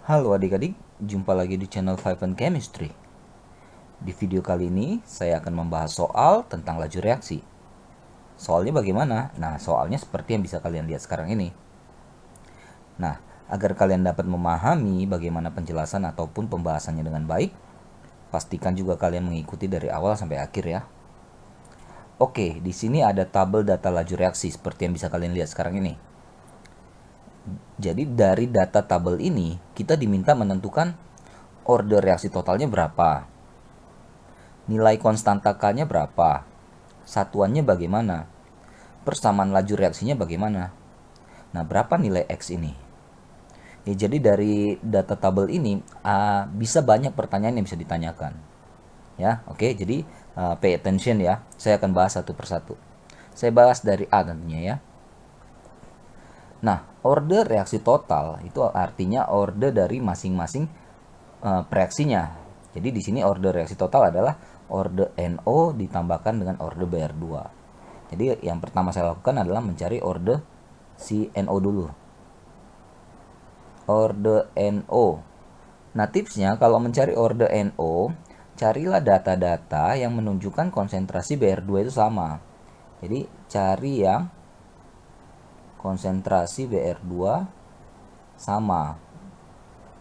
Halo adik-adik, jumpa lagi di channel Five and Chemistry. Di video kali ini saya akan membahas soal tentang laju reaksi. Soalnya bagaimana? Nah, soalnya seperti yang bisa kalian lihat sekarang ini. Nah, agar kalian dapat memahami bagaimana penjelasan ataupun pembahasannya dengan baik, pastikan juga kalian mengikuti dari awal sampai akhir ya. Oke, di sini ada tabel data laju reaksi seperti yang bisa kalian lihat sekarang ini. Jadi dari data tabel ini kita diminta menentukan order reaksi totalnya berapa, nilai konstanta K-nya berapa, satuannya bagaimana, persamaan laju reaksinya bagaimana. Nah, berapa nilai X ini? Ya, jadi dari data tabel ini bisa banyak pertanyaan yang bisa ditanyakan. Ya, oke. Jadi pay attention ya. Saya akan bahas satu persatu. Saya bahas dari A tentunya ya. Nah, order reaksi total itu artinya order dari masing-masing reaksinya. Jadi di sini order reaksi total adalah order NO ditambahkan dengan order Br2. Jadi yang pertama saya lakukan adalah mencari order si NO dulu. Order NO. Nah, tipsnya kalau mencari order NO, carilah data-data yang menunjukkan konsentrasi Br2 itu sama. Jadi cari yang konsentrasi Br2 sama.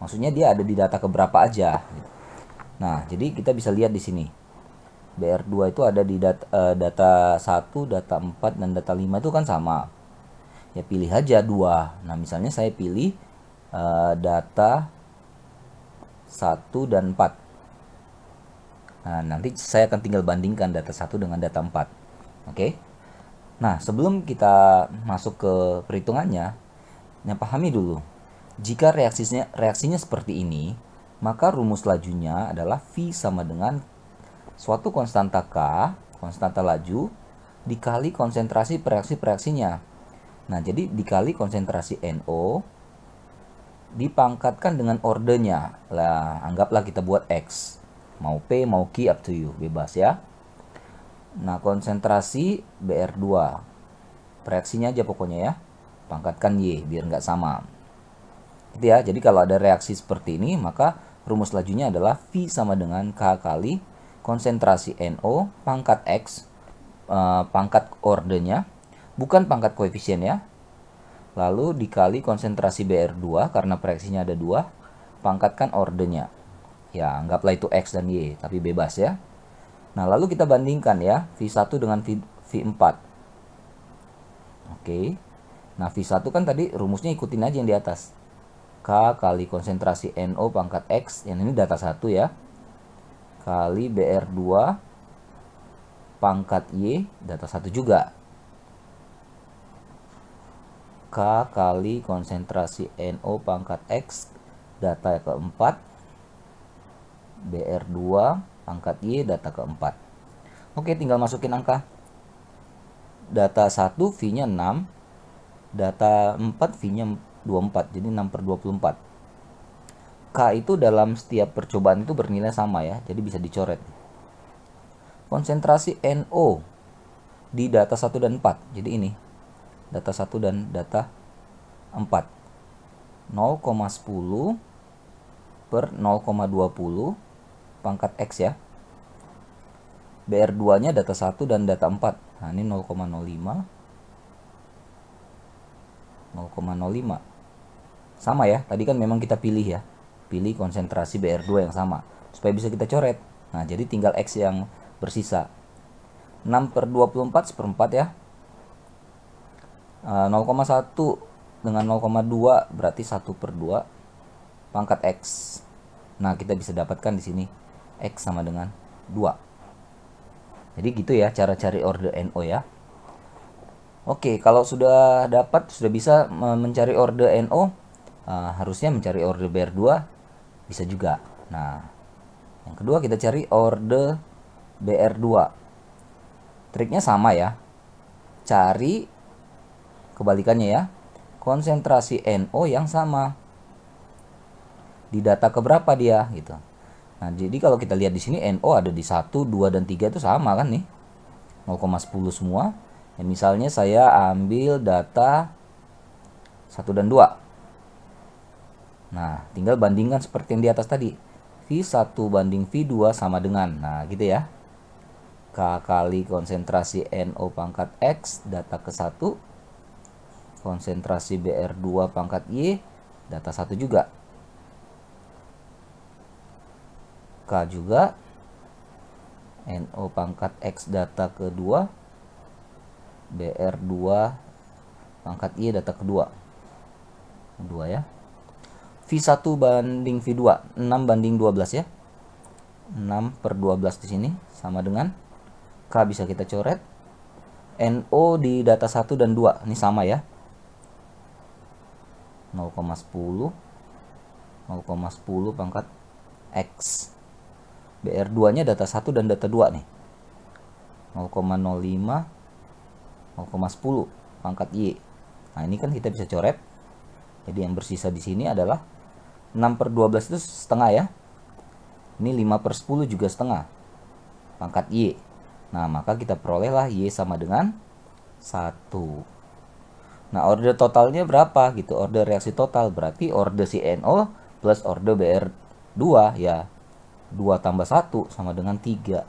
Maksudnya dia ada di data keberapa aja. Nah, jadi kita bisa lihat di sini. Br2 itu ada di data 1, data 4, dan data 5 itu kan sama. Ya pilih aja 2. Nah, misalnya saya pilih data 1 dan 4. Nah, nanti saya akan tinggal bandingkan data 1 dengan data 4. Oke. Nah, sebelum kita masuk ke perhitungannya, pahami dulu. Jika reaksinya seperti ini, maka rumus lajunya adalah V sama dengan suatu konstanta K, konstanta laju, dikali konsentrasi reaksinya. Nah, jadi dikali konsentrasi NO, dipangkatkan dengan ordernya. Lah, anggaplah kita buat X. Mau P, mau Q, up to you. Bebas ya. Nah, konsentrasi Br2. Reaksinya aja pokoknya ya. Pangkatkan Y biar nggak sama. Gitu ya. Jadi kalau ada reaksi seperti ini, maka rumus lajunya adalah V sama dengan K kali konsentrasi NO pangkat X, pangkat ordernya, bukan pangkat koefisien ya. Lalu dikali konsentrasi Br2 karena reaksinya ada 2, pangkatkan ordernya. Ya, anggaplah itu X dan Y, tapi bebas ya. Nah, lalu kita bandingkan ya, V1 dengan V4. Oke. Nah, V1 kan tadi rumusnya ikutin aja yang di atas. K kali konsentrasi NO pangkat X, yang ini data 1 ya. Kali Br2 pangkat Y, data 1 juga. K kali konsentrasi NO pangkat X, data keempat. Br2 pangkat Y, data keempat. Oke, tinggal masukin angka. Data 1 V-nya 6, data 4 V-nya 24, jadi 6 per 24. K itu dalam setiap percobaan itu bernilai sama ya, jadi bisa dicoret. Konsentrasi NO di data 1 dan 4, jadi ini. Data 1 dan data 4. 0,10 per 0,20 pangkat X ya. Br2 nya data 1 dan data 4. Nah, ini 0,05. 0,05. Sama ya, tadi kan memang kita pilih ya. Pilih konsentrasi Br2 yang sama supaya bisa kita coret. Nah, jadi tinggal X yang bersisa. 6 per 24 seperempat ya. 0,1 dengan 0,2 berarti 1 per 2 pangkat X. Nah, kita bisa dapatkan di sini X sama dengan 2. Jadi gitu ya cara cari order NO ya. Oke, kalau sudah bisa mencari order NO, harusnya mencari order Br2 bisa juga. Nah, yang kedua kita cari order Br2. Triknya sama ya. Cari kebalikannya ya. Konsentrasi NO yang sama. Di data keberapa dia gitu. Nah, jadi kalau kita lihat di sini NO ada di 1, 2 dan 3 itu sama kan nih. 0,10 semua. Ya, misalnya saya ambil data 1 dan 2. Nah, tinggal bandingkan seperti yang di atas tadi. V1 banding V2 sama dengan, nah gitu ya. K kali konsentrasi NO pangkat X data ke 1, konsentrasi BR2 pangkat Y data 1 juga. K juga, NO pangkat X data kedua, BR2 pangkat Y data kedua. 2 ya. V1 banding V2, 6 banding 12 ya. 6/12 di sini sama dengan K bisa kita coret. NO di data 1 dan 2 ini sama ya. 0,10 0,10 pangkat X. BR2 nya data 1 dan data 2 nih. 0,05 0,10 pangkat Y. Nah, ini kan kita bisa coret. Jadi yang bersisa di sini adalah 6/12 itu setengah ya. Ini 5/10 juga setengah pangkat Y. Nah, maka kita perolehlah Y sama dengan 1. Nah, order totalnya berapa gitu? Order reaksi total berarti order si NO plus order BR2 ya. 2 tambah 1 sama dengan 3.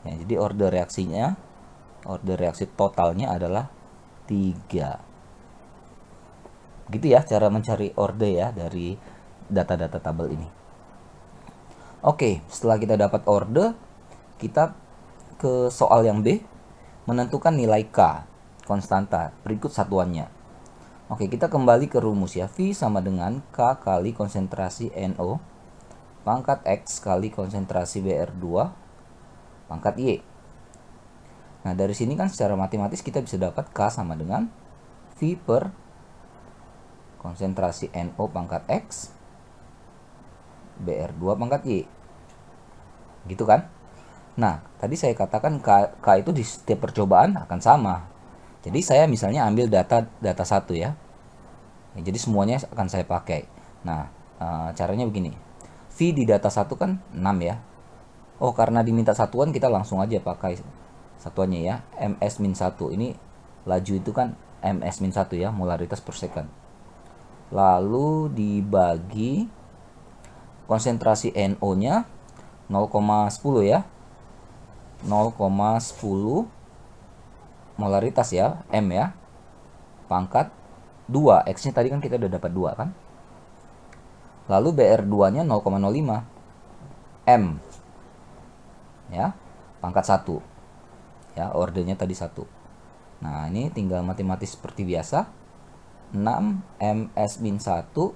Ya, jadi order reaksi totalnya adalah 3. Gitu ya cara mencari order ya dari data-data tabel ini. Oke, setelah kita dapat order, kita ke soal yang B, menentukan nilai K konstanta berikut satuannya. Oke, kita kembali ke rumus ya. V sama dengan K kali konsentrasi NO pangkat X kali konsentrasi BR2 pangkat Y. Nah, dari sini kan secara matematis kita bisa dapat K sama dengan V per konsentrasi NO pangkat X BR2 pangkat Y. Gitu kan? Nah, tadi saya katakan K itu di setiap percobaan akan sama. Jadi saya misalnya ambil data 1 ya. Jadi semuanya akan saya pakai. Nah, caranya begini. V di data 1 kan 6 ya. Oh, karena diminta satuan kita langsung aja pakai satuannya ya. ms-1. Ini laju itu kan ms-1 ya, molaritas per second. Lalu dibagi konsentrasi NO-nya 0,10 ya. 0,10 molaritas ya, M ya. Pangkat 2, X-nya tadi kan kita udah dapat 2 kan. Lalu BR2-nya 0,05 M. Ya, pangkat 1. Ya, ordernya tadi 1. Nah, ini tinggal matematis seperti biasa. 6 ms-1.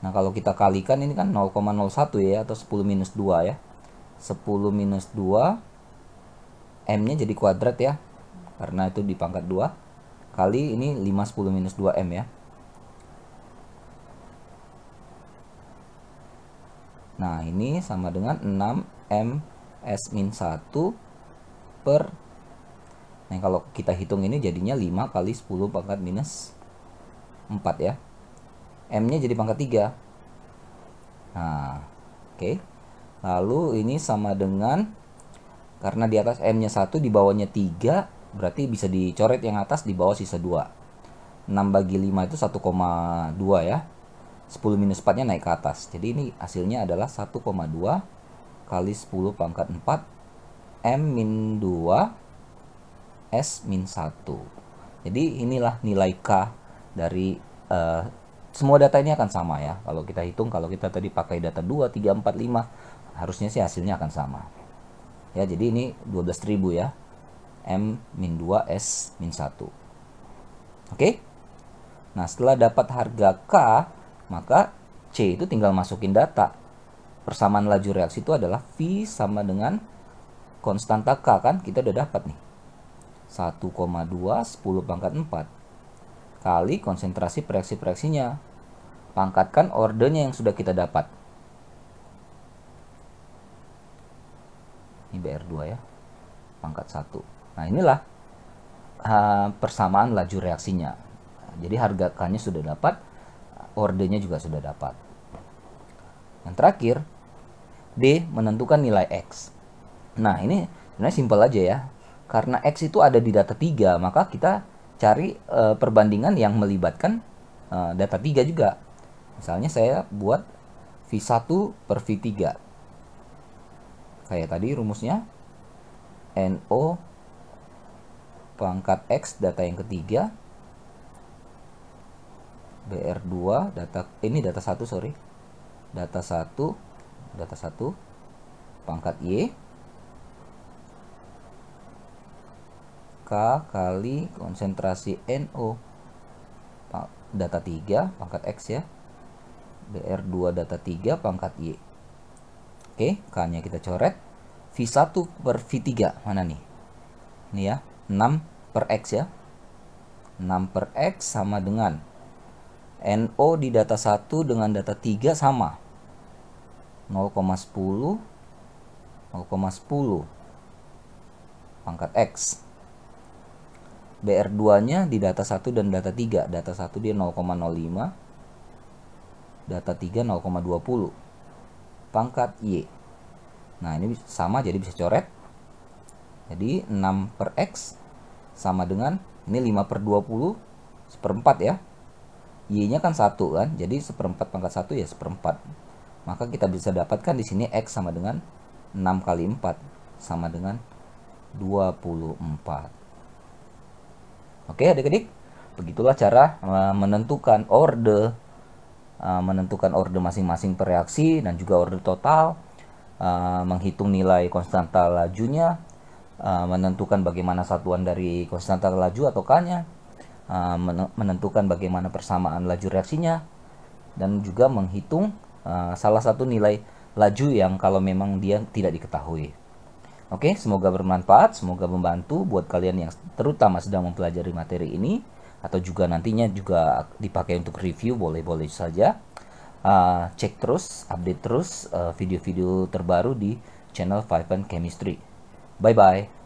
Nah, kalau kita kalikan ini kan 0,01 ya, atau 10 minus 2 ya. 10 minus 2, M-nya jadi kuadrat ya, karena itu di pangkat 2. Kali ini 5 10 minus 2M ya. Nah, ini sama dengan 6 ms-1 per. Nah, kalau kita hitung ini jadinya 5 kali 10 pangkat minus 4 ya. M-nya jadi pangkat 3. Nah, oke. Lalu ini sama dengan, karena di atas M-nya 1, di bawahnya 3, berarti bisa dicoret yang atas, di bawah sisa 2. 6 bagi 5 itu 1,2 ya. 10 minus 4-nya naik ke atas. Jadi ini hasilnya adalah 1,2 kali 10 pangkat 4 M-2 S-1. Jadi inilah nilai K dari semua data ini akan sama ya. Kalau kita hitung, kalau kita tadi pakai data 2, 3, 4, 5, harusnya sih hasilnya akan sama. Ya, jadi ini 12.000 ya. M-2 S-1. Oke? Nah, setelah dapat harga K, maka C itu tinggal masukin data. Persamaan laju reaksi itu adalah V sama dengan konstanta K kan? Kita udah dapat nih. 1,2 10 pangkat 4 kali konsentrasi reaksi-reaksinya. Pangkatkan ordernya yang sudah kita dapat. Ini BR2 ya. Pangkat 1. Nah, inilah persamaan laju reaksinya. Jadi harga K-nya sudah dapat, ordernya juga sudah dapat. Yang terakhir, D menentukan nilai X. Nah, ini sebenarnya simpel aja ya. Karena X itu ada di data 3, maka kita cari perbandingan yang melibatkan data 3 juga. Misalnya saya buat V1 per V3. Kayak tadi rumusnya, NO pangkat X data yang ketiga, BR2 data, ini data 1 sorry, data 1 pangkat Y, K kali konsentrasi NO data 3 pangkat X ya, BR2 data 3 pangkat Y. Oke, K-nya kita coret. V1 per V3 mana nih? Ini ya, 6 per X ya. 6 per X sama dengan NO di data 1 dengan data 3 sama 0,10 pangkat X. BR2-nya di data 1 dan data 3. Data 1 dia 0,05, data 3 0,20 pangkat Y. Nah, ini sama, jadi bisa coret. Jadi 6 per X sama dengan, ini 5 per 20 seperempat ya. Y-nya kan 1 kan, jadi seperempat pangkat 1 ya seperempat. Maka kita bisa dapatkan di sini X sama dengan 6 kali 4 sama dengan 24. Oke adik-adik, begitulah cara menentukan order masing-masing per reaksi dan juga order total, menghitung nilai konstanta lajunya, menentukan bagaimana satuan dari konstanta laju atau K-nya, menentukan bagaimana persamaan laju reaksinya, dan juga menghitung salah satu nilai laju yang kalau memang dia tidak diketahui. Oke, semoga bermanfaat, semoga membantu buat kalian yang terutama sedang mempelajari materi ini, atau juga nantinya juga dipakai untuk review, boleh-boleh saja. Cek terus, update terus video-video terbaru di channel 5N Chemistry. Bye-bye.